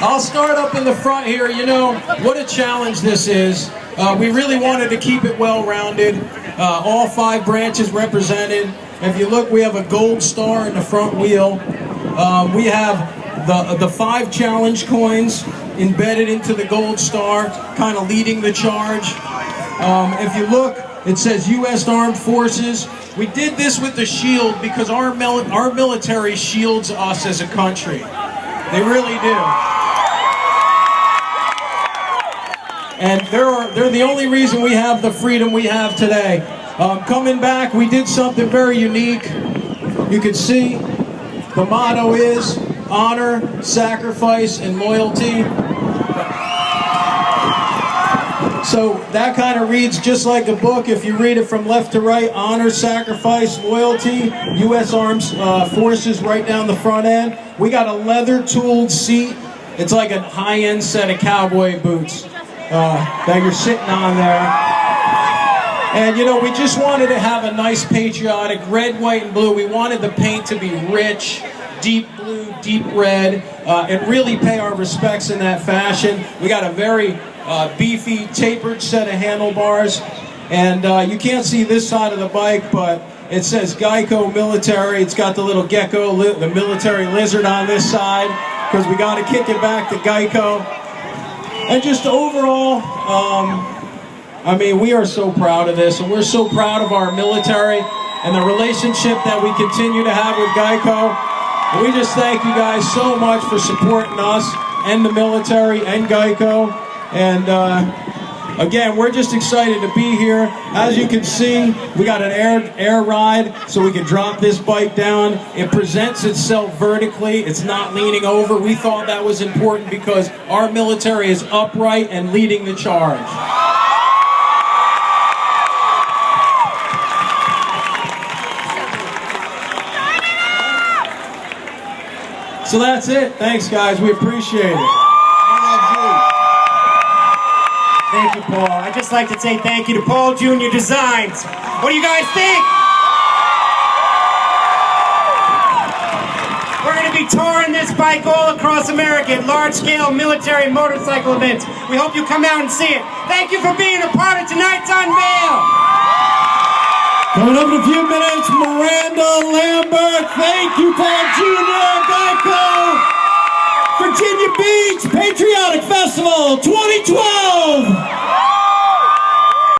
I'll start up in the front here. You know, what a challenge this is. We really wanted to keep it well-rounded. All 5 branches represented. If you look, we have a gold star in the front wheel. We have the 5 challenge coins embedded into the gold star, kind of leading the charge. If you look, it says U.S. Armed Forces. We did this with the shield because our military shields us as a country. They really do. And they're the only reason we have the freedom we have today. Coming back, we did something very unique. You can see the motto is honor, sacrifice, and loyalty. So that kind of reads just like a book. If you read it from left to right, honor, sacrifice, loyalty, U.S. Armed Forces right down the front end. We got a leather-tooled seat. It's like a high-end set of cowboy boots that you're sitting on there. And you know, we just wanted to have a nice patriotic red, white, and blue. We wanted the paint to be rich, deep blue, deep red, and really pay our respects in that fashion. We got a very beefy, tapered set of handlebars. And you can't see this side of the bike, but it says Geico Military. It's got the little gecko, the military lizard on this side, because we got to kick it back to Geico. And just overall, I mean, we are so proud of this, and we're so proud of our military and the relationship that we continue to have with Geico. And we just thank you guys so much for supporting us and the military and Geico. And again, we're just excited to be here. As you can see, we got an air ride, so we can drop this bike down. It presents itself vertically. It's not leaning over. We thought that was important because our military is upright and leading the charge. So that's it. Thanks, guys. We appreciate it. Thank you, Paul. I'd just like to say thank you to Paul Jr. Designs. What do you guys think? We're going to be touring this bike all across America at large-scale military motorcycle events. We hope you come out and see it. Thank you for being a part of tonight's Unveil. Coming up in a few minutes, Miranda Lambert. Thank you, Paul Jr. Geico. Virginia Beach Patriotic Festival 2012.